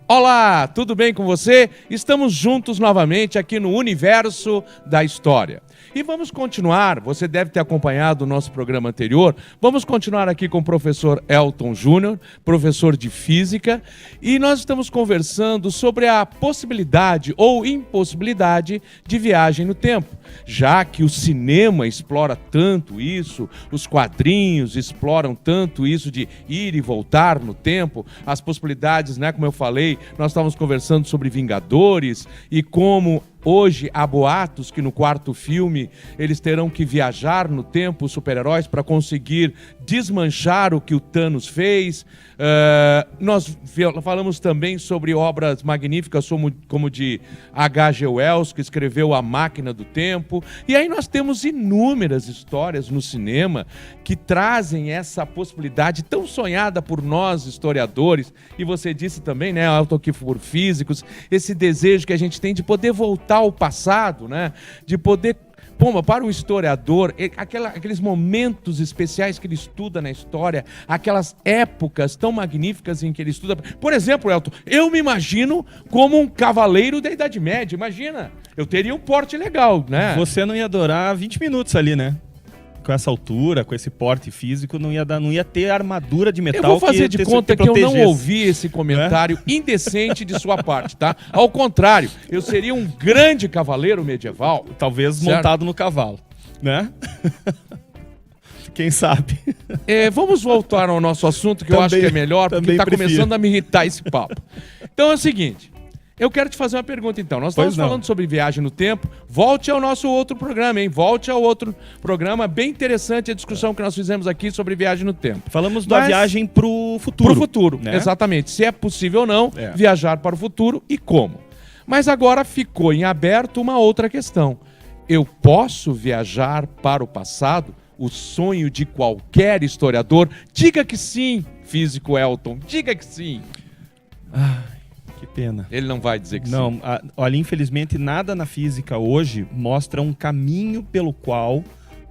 Olá, tudo bem com você? Estamos juntos novamente aqui no Universo da História. E vamos continuar, você deve ter acompanhado o nosso programa anterior, vamos continuar aqui com o professor Elton Júnior, professor de Física, e nós estamos conversando sobre a possibilidade ou impossibilidade de viagem no tempo, já que o cinema explora tanto isso, os quadrinhos exploram tanto isso de ir e voltar no tempo, as possibilidades, né, como eu falei, nós estávamos conversando sobre Vingadores e como hoje há boatos que no quarto filme eles terão que viajar no tempo, os super-heróis, para conseguir desmanchar o que o Thanos fez. Nós falamos também sobre obras magníficas como de H.G. Wells, que escreveu A Máquina do Tempo. E aí nós temos inúmeras histórias no cinema que trazem essa possibilidade tão sonhada por nós, historiadores, e você disse também, né, Elton, que por físicos, esse desejo que a gente tem de poder voltar ao passado, né, de poder... para o historiador, aqueles momentos especiais que ele estuda na história, aquelas épocas tão magníficas em que ele estuda. Por exemplo, Elton, eu me imagino como um cavaleiro da Idade Média, imagina. Eu teria um porte legal, né? Você não ia durar 20 minutos ali, né? Com essa altura, com esse porte físico, não ia ter armadura de metal. Eu vou fazer de conta que eu não ouvi esse comentário indecente de sua parte, tá? Ao contrário, eu seria um grande cavaleiro medieval. Talvez certo? Montado no cavalo, né? Quem sabe? Vamos voltar ao nosso assunto, que também, eu acho que é melhor, porque está começando a me irritar esse papo. Então é o seguinte... Eu quero te fazer uma pergunta, então. Nós estamos falando sobre viagem no tempo. Volte ao nosso outro programa, hein? Volte ao outro programa. Bem interessante a discussão que nós fizemos aqui sobre viagem no tempo. Falamos da viagem para o futuro. Para o futuro, né? Exatamente. Se é possível ou não viajar para o futuro e como. Mas agora ficou em aberto uma outra questão. Eu posso viajar para o passado? O sonho de qualquer historiador? Diga que sim, físico Elton. Diga que sim. Que pena. Ele não vai dizer que não, sim. Olha, infelizmente, nada na física hoje mostra um caminho pelo qual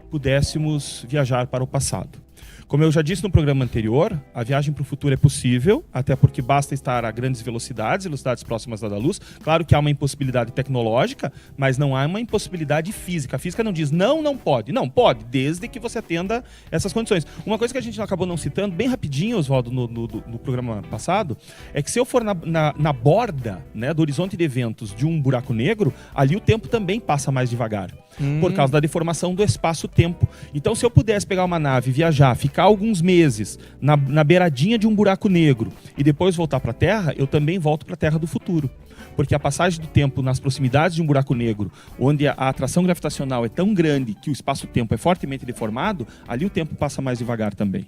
pudéssemos viajar para o passado. Como eu já disse no programa anterior, a viagem para o futuro é possível, até porque basta estar a grandes velocidades próximas da luz. Claro que há uma impossibilidade tecnológica, mas não há uma impossibilidade física. A física não diz não pode. Não, pode, desde que você atenda essas condições. Uma coisa que a gente acabou não citando, bem rapidinho, Oswaldo, no programa passado, é que se eu for na borda, né, do horizonte de eventos de um buraco negro, ali o tempo também passa mais devagar. Por causa da deformação do espaço-tempo. Então, se eu pudesse pegar uma nave, viajar, ficar alguns meses na beiradinha de um buraco negro e depois voltar para a Terra, eu também volto para a Terra do futuro. Porque a passagem do tempo nas proximidades de um buraco negro, onde a atração gravitacional é tão grande que o espaço-tempo é fortemente deformado, ali o tempo passa mais devagar também.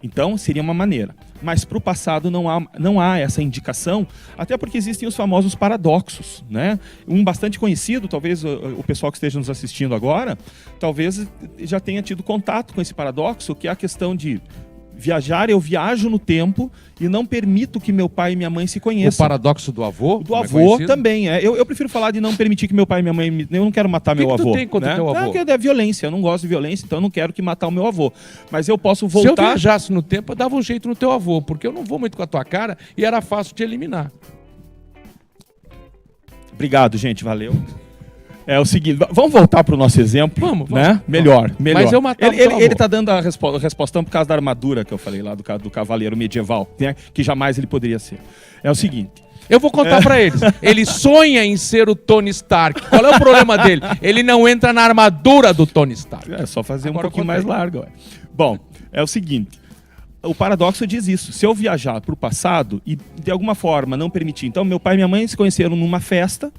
Então, seria uma maneira. Mas para o passado não há essa indicação, até porque existem os famosos paradoxos, né? Um bastante conhecido, talvez o pessoal que esteja nos assistindo agora, talvez já tenha tido contato com esse paradoxo, que é a questão de eu viajo no tempo e não permito que meu pai e minha mãe se conheçam. O paradoxo do avô? Do avô também. Eu prefiro falar de não permitir que meu pai e minha mãe... Eu não quero matar meu avô. O que tu tem contra teu avô? Não, é violência. Eu não gosto de violência, então eu não quero que matar o meu avô. Mas eu posso voltar... Se eu viajasse no tempo, eu dava um jeito no teu avô, porque eu não vou muito com a tua cara e era fácil te eliminar. Obrigado, gente. Valeu. É o seguinte, vamos voltar para o nosso exemplo, vamos, né? Melhor. Mas eu matava ele tá dando a respostão por causa da armadura que eu falei lá do cavaleiro medieval, né? Que jamais ele poderia ser. É o seguinte... Eu vou contar pra eles. Ele sonha em ser o Tony Stark. Qual é o problema dele? Ele não entra na armadura do Tony Stark. É só fazer agora um pouquinho mais largo. Bom, é o seguinte... O paradoxo diz isso. Se eu viajar para o passado e de alguma forma não permitir... Então, meu pai e minha mãe se conheceram numa festa...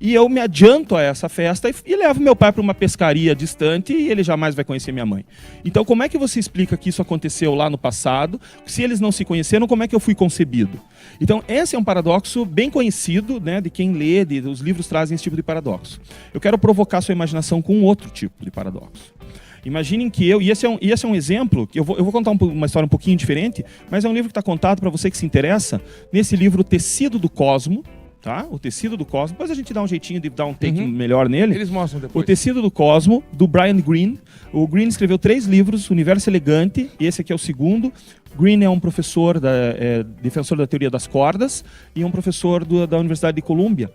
E eu me adianto a essa festa e levo meu pai para uma pescaria distante e ele jamais vai conhecer minha mãe. Então, como é que você explica que isso aconteceu lá no passado? Se eles não se conheceram, como é que eu fui concebido? Então, esse é um paradoxo bem conhecido, né, de quem lê, os livros trazem esse tipo de paradoxo. Eu quero provocar sua imaginação com outro tipo de paradoxo. Imaginem que e esse é um exemplo, que eu vou contar uma história um pouquinho diferente, mas é um livro que está contado para você que se interessa, nesse livro O Tecido do Cosmo, tá? O Tecido do Cosmo. Depois a gente dá um jeitinho de dar um take melhor nele. Eles mostram depois. O Tecido do Cosmo, do Brian Greene. O Greene escreveu 3 livros, Universo Elegante, e esse aqui é o segundo. Green é um professor, defensor da teoria das cordas, e um professor da Universidade de Colômbia.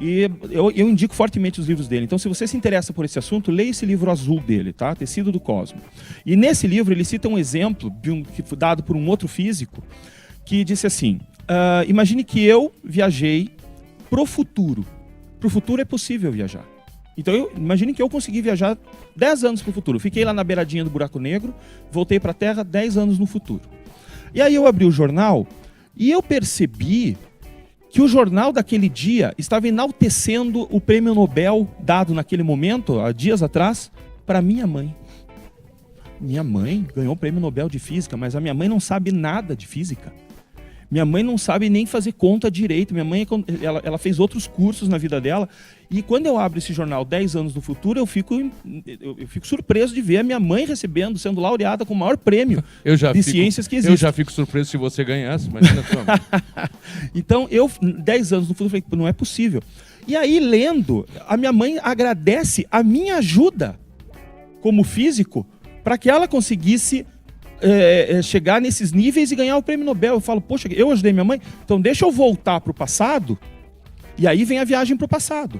E eu indico fortemente os livros dele. Então, se você se interessa por esse assunto, leia esse livro azul dele, tá? Tecido do Cosmo. E nesse livro ele cita um exemplo que foi dado por um outro físico, que disse assim, imagine que eu viajei pro futuro. Pro futuro é possível viajar. Então, imagine que eu consegui viajar 10 anos pro futuro. Fiquei lá na beiradinha do buraco negro, voltei para a Terra 10 anos no futuro. E aí eu abri o jornal e eu percebi que o jornal daquele dia estava enaltecendo o prêmio Nobel dado naquele momento, há dias atrás, para minha mãe. Minha mãe ganhou o prêmio Nobel de Física, mas a minha mãe não sabe nada de física. Minha mãe não sabe nem fazer conta direito. Minha mãe, ela fez outros cursos na vida dela. E quando eu abro esse jornal 10 anos no futuro, eu fico surpreso de ver a minha mãe recebendo, sendo laureada com o maior prêmio de ciências que existe. Eu já fico surpreso se você ganhasse, imagina a sua mãe. Então, 10 anos no futuro, falei, não é possível. E aí, lendo, a minha mãe agradece a minha ajuda como físico para que ela conseguisse chegar nesses níveis e ganhar o prêmio Nobel. Eu falo, poxa, eu ajudei minha mãe, então deixa eu voltar para o passado, e aí vem a viagem para o passado,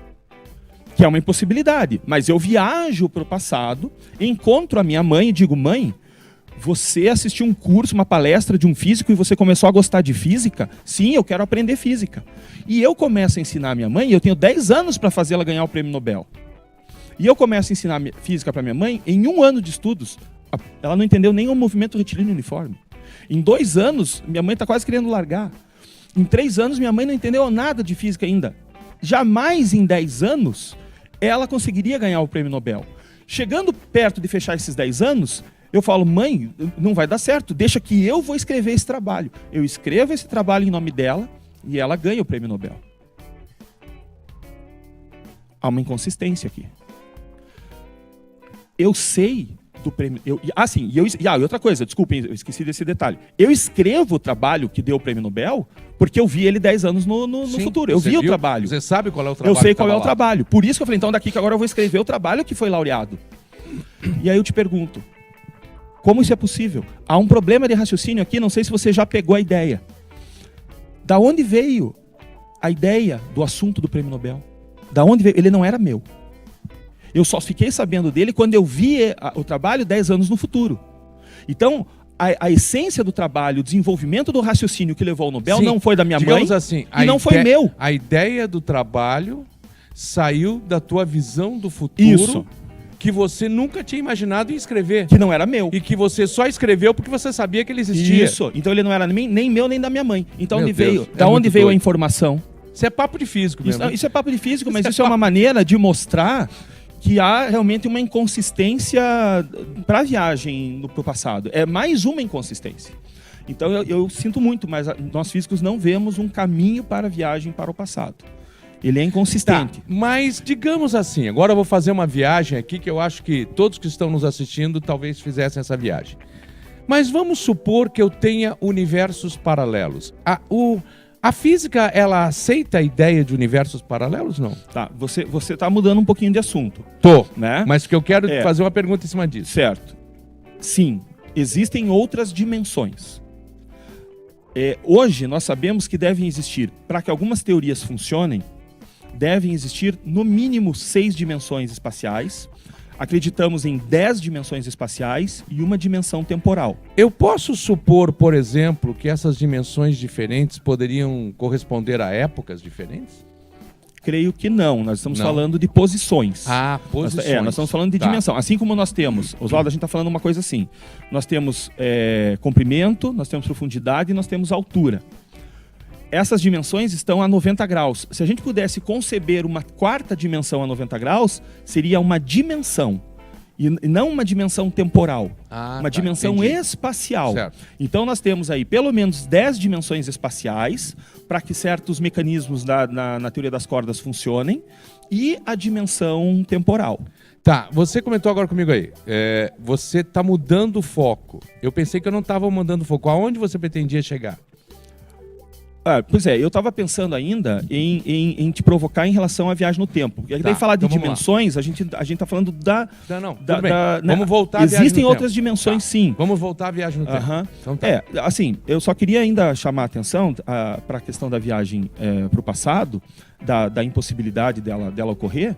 que é uma impossibilidade. Mas eu viajo para o passado, encontro a minha mãe e digo, mãe, você assistiu um curso, uma palestra de um físico e você começou a gostar de física? Sim, eu quero aprender física. E eu começo a ensinar a minha mãe, e eu tenho 10 anos para fazê-la ganhar o prêmio Nobel. E eu começo a ensinar física para minha mãe em 1 ano de estudos. Ela não entendeu nem o movimento retilíneo uniforme. Em 2 anos, minha mãe está quase querendo largar. Em 3 anos, minha mãe não entendeu nada de física ainda. Jamais em 10 anos, ela conseguiria ganhar o prêmio Nobel. Chegando perto de fechar esses 10 anos, eu falo, mãe, não vai dar certo, deixa que eu vou escrever esse trabalho. Eu escrevo esse trabalho em nome dela e ela ganha o prêmio Nobel. Há uma inconsistência aqui. Eu sei do prêmio. E outra coisa, desculpem, eu esqueci desse detalhe. Eu escrevo o trabalho que deu o prêmio Nobel porque eu vi ele 10 anos no futuro. Eu vi o trabalho. Você sabe qual é o trabalho? Eu sei qual é o trabalho. Por isso que eu falei, então daqui que agora eu vou escrever o trabalho que foi laureado. E aí eu te pergunto, como isso é possível? Há um problema de raciocínio aqui, não sei se você já pegou a ideia. Da onde veio a ideia do assunto do prêmio Nobel? Da onde veio? Ele não era meu. Eu só fiquei sabendo dele quando eu vi o trabalho 10 anos no futuro. Então, a essência do trabalho, o desenvolvimento do raciocínio que levou ao Nobel não foi da minha mãe assim, e não foi meu. A ideia do trabalho saiu da tua visão do futuro que você nunca tinha imaginado em escrever. Que não era meu. E que você só escreveu porque você sabia que ele existia. Isso. Então ele não era nem meu nem da minha mãe. Então da onde veio a informação? Isso é papo de físico mesmo. Isso é papo de físico, mas isso é uma maneira de mostrar que há realmente uma inconsistência para a viagem para o passado. É mais uma inconsistência. Então eu sinto muito, mas nós físicos não vemos um caminho para a viagem para o passado. Ele é inconsistente. Tá, mas digamos assim, agora eu vou fazer uma viagem aqui que eu acho que todos que estão nos assistindo talvez fizessem essa viagem. Mas vamos supor que eu tenha universos paralelos. A física, ela aceita a ideia de universos paralelos, não? Tá, você tá mudando um pouquinho de assunto. Tô, né? Mas que eu quero fazer uma pergunta em cima disso. Certo. Sim, existem outras dimensões. Hoje, nós sabemos que devem existir, para que algumas teorias funcionem, devem existir, no mínimo, 6 dimensões espaciais. Acreditamos em 10 dimensões espaciais e uma dimensão temporal. Eu posso supor, por exemplo, que essas dimensões diferentes poderiam corresponder a épocas diferentes? Creio que não. Nós estamos falando de posições. Ah, posições. Nós estamos falando de dimensão. Assim como nós temos, Oswaldo, a gente está falando uma coisa assim. Nós temos comprimento, nós temos profundidade e nós temos altura. Essas dimensões estão a 90 graus. Se a gente pudesse conceber uma 4ª dimensão a 90 graus, seria uma dimensão. E não uma dimensão temporal. Uma dimensão espacial. Certo. Então nós temos aí pelo menos 10 dimensões espaciais para que certos mecanismos na teoria das cordas funcionem. E a dimensão temporal. Tá, você comentou agora comigo aí. Você está mudando o foco. Eu pensei que eu não estava mudando o foco. Aonde você pretendia chegar? Pois é, eu estava pensando ainda em te provocar em relação à viagem no tempo. Porque daí falar de dimensões, a gente está falando da... Não, tudo bem. Vamos voltar à viagem no tempo. Existem outras dimensões, sim. Vamos voltar à viagem no tempo. Então, assim, eu só queria ainda chamar a atenção para a questão da viagem para o passado, da impossibilidade dela ocorrer,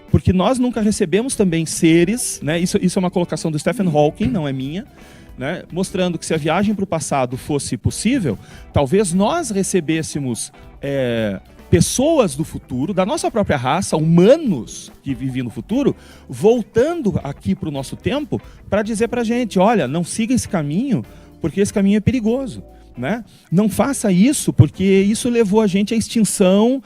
porque nós nunca recebemos também seres, né? Isso é uma colocação do Stephen Hawking, não é minha, né, mostrando que se a viagem para o passado fosse possível, talvez nós recebêssemos pessoas do futuro, da nossa própria raça, humanos que viviam no futuro, voltando aqui para o nosso tempo para dizer para a gente, olha, não siga esse caminho, porque esse caminho é perigoso. Né? Não faça isso, porque isso levou a gente à extinção,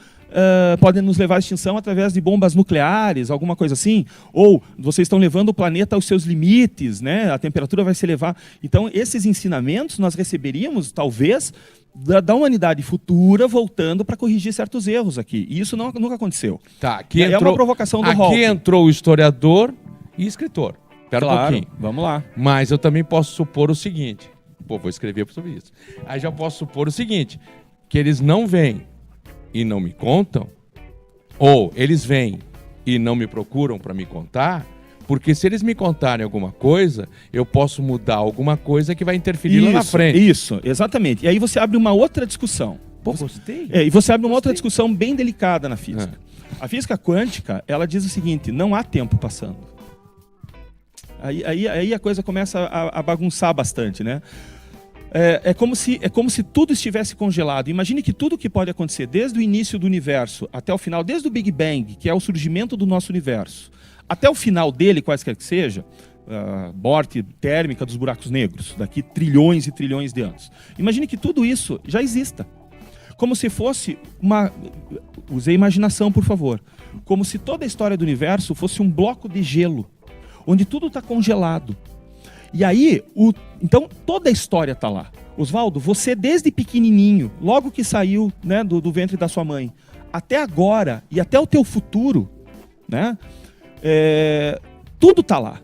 podem nos levar à extinção através de bombas nucleares, alguma coisa assim, ou vocês estão levando o planeta aos seus limites, né? A temperatura vai se elevar. Então, esses ensinamentos nós receberíamos, talvez, da humanidade futura, voltando para corrigir certos erros aqui. E isso nunca aconteceu. Tá, aqui é uma provocação do Hawking. Aqui entrou o historiador e escritor. Espera um pouquinho. Vamos lá. Mas eu também posso supor o seguinte... vou escrever sobre isso. Aí já posso supor o seguinte, que eles não vêm e não me contam, ou eles vêm e não me procuram para me contar, porque se eles me contarem alguma coisa, eu posso mudar alguma coisa que vai interferir lá na frente. Isso, exatamente. E aí você abre uma outra discussão. Gostei. E você abre uma outra discussão bem delicada na física. A física quântica, ela diz o seguinte, não há tempo passando. Aí a coisa começa a bagunçar bastante, né? É como se tudo estivesse congelado. Imagine que tudo que pode acontecer desde o início do universo até o final, desde o Big Bang, que é o surgimento do nosso universo, até o final dele, quaisquer que seja, morte térmica dos buracos negros, daqui trilhões e trilhões de anos. Imagine que tudo isso já exista. Como se fosse uma... Use a imaginação, por favor. Como se toda a história do universo fosse um bloco de gelo, onde tudo está congelado. E aí, então toda a história está lá. Oswaldo, você desde pequenininho, logo que saiu, né, do ventre da sua mãe, até agora e até o teu futuro, né, tudo está lá.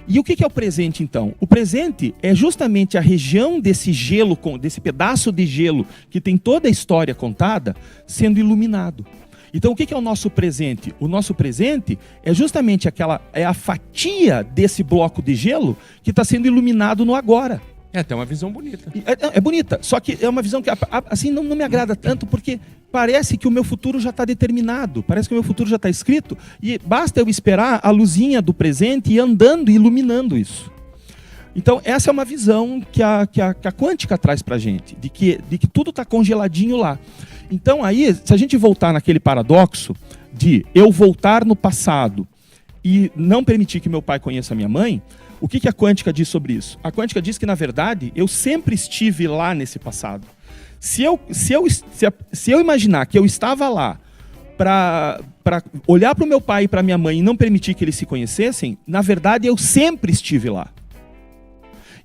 E o que é o presente, então? O presente é justamente a região desse gelo, desse pedaço de gelo que tem toda a história contada, sendo iluminado. Então, o que é o nosso presente? O nosso presente é justamente a fatia desse bloco de gelo que está sendo iluminado no agora. É até uma visão bonita. É bonita, só que é uma visão que assim não me agrada tanto, porque parece que o meu futuro já está determinado, parece que o meu futuro já está escrito, e basta eu esperar a luzinha do presente e andando e iluminando isso. Então, essa é uma visão que a quântica traz para a gente, de que tudo está congeladinho lá. Então, aí, se a gente voltar naquele paradoxo de eu voltar no passado e não permitir que meu pai conheça a minha mãe, o que a quântica diz sobre isso? A quântica diz que, na verdade, eu sempre estive lá nesse passado. Se eu imaginar que eu estava lá para olhar para o meu pai e para a minha mãe e não permitir que eles se conhecessem, na verdade, eu sempre estive lá.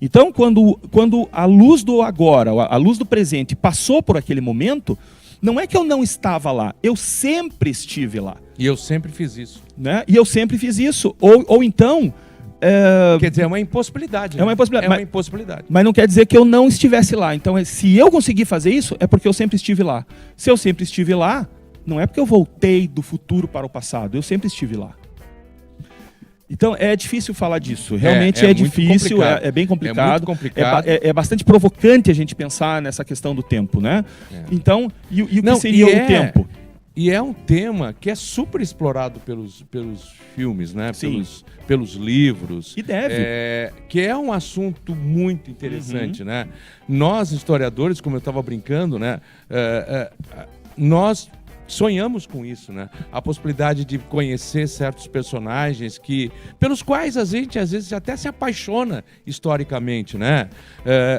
Então, quando a luz do agora, a luz do presente passou por aquele momento, não é que eu não estava lá, eu sempre estive lá. E eu sempre fiz isso. Né? E eu sempre fiz isso. Ou então... Quer dizer, é uma impossibilidade. É uma impossibilidade. É uma impossibilidade. Mas não quer dizer que eu não estivesse lá. Então, se eu conseguir fazer isso, é porque eu sempre estive lá. Se eu sempre estive lá, não é porque eu voltei do futuro para o passado, eu sempre estive lá. Então, é difícil falar disso. Realmente é difícil, é bem complicado. É muito complicado. É bastante provocante a gente pensar nessa questão do tempo, né? Então, e o que seria o tempo? E é um tema que é super explorado pelos filmes, né? Pelos livros. E deve. Que é um assunto muito interessante, né? Nós, historiadores, como eu estava brincando, né? Nós sonhamos com isso, né? A possibilidade de conhecer certos personagens pelos quais a gente às vezes até se apaixona historicamente, né?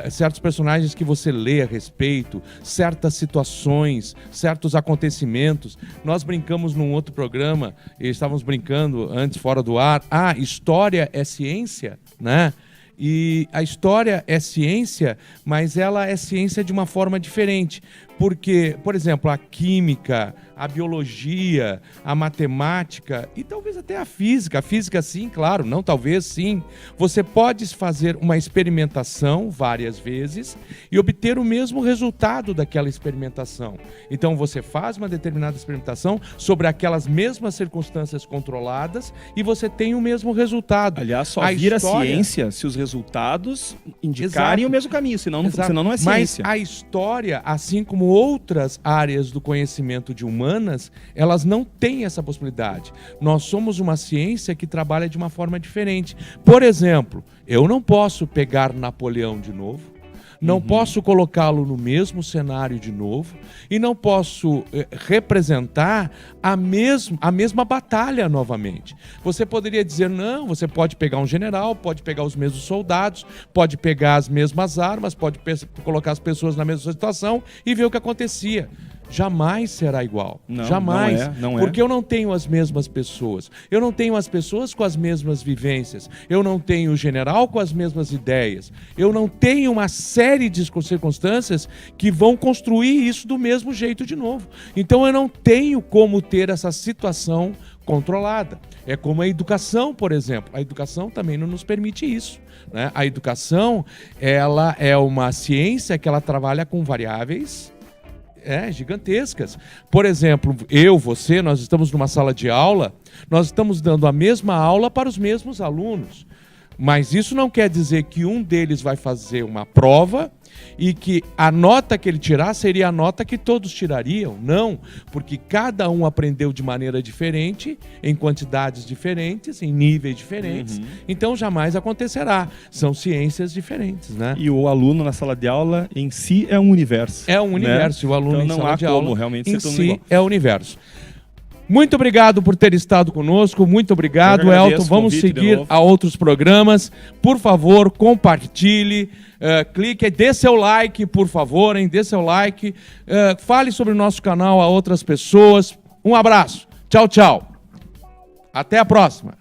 Certos personagens que você lê a respeito, certas situações, certos acontecimentos. Nós brincamos num outro programa, e estávamos brincando antes fora do ar, história é ciência, né? E a história é ciência, mas ela é ciência de uma forma diferente. Porque, por exemplo, a química, a biologia, a matemática e talvez até a física sim, claro, não talvez sim, você pode fazer uma experimentação várias vezes e obter o mesmo resultado daquela experimentação. Então você faz uma determinada experimentação sobre aquelas mesmas circunstâncias controladas e você tem o mesmo resultado. Aliás, só vira ciência se os resultados indicarem o mesmo caminho, senão não é ciência. Mas a história, assim como outras áreas do conhecimento de humanas, elas não têm essa possibilidade. Nós somos uma ciência que trabalha de uma forma diferente. Por exemplo, eu não posso pegar Napoleão de novo, não posso colocá-lo no mesmo cenário de novo e não posso representar a mesma batalha novamente. Você poderia dizer, não, você pode pegar um general, pode pegar os mesmos soldados, pode pegar as mesmas armas, pode colocar as pessoas na mesma situação e ver o que acontecia. Jamais será igual. Não, jamais. Não é. Porque eu não tenho as mesmas pessoas. Eu não tenho as pessoas com as mesmas vivências. Eu não tenho o general com as mesmas ideias. Eu não tenho uma série de circunstâncias que vão construir isso do mesmo jeito de novo. Então eu não tenho como ter essa situação controlada. É como a educação, por exemplo. A educação também não nos permite isso, né? A educação, ela é uma ciência que ela trabalha com variáveis gigantescas. Por exemplo, você, nós estamos numa sala de aula, nós estamos dando a mesma aula para os mesmos alunos. Mas isso não quer dizer que um deles vai fazer uma prova e que a nota que ele tirar seria a nota que todos tirariam. Não, porque cada um aprendeu de maneira diferente, em quantidades diferentes, em níveis diferentes. Então jamais acontecerá. São ciências diferentes, né? E o aluno na sala de aula em si é um universo. É um universo. Né? O aluno então, em sala de aula realmente em ser si igual. é o universo. Muito obrigado por ter estado conosco, muito obrigado, Elton. Vamos seguir a outros programas. Por favor, compartilhe, clique, dê seu like, por favor, dê seu like. Fale sobre o nosso canal a outras pessoas. Um abraço. Tchau, tchau. Até a próxima.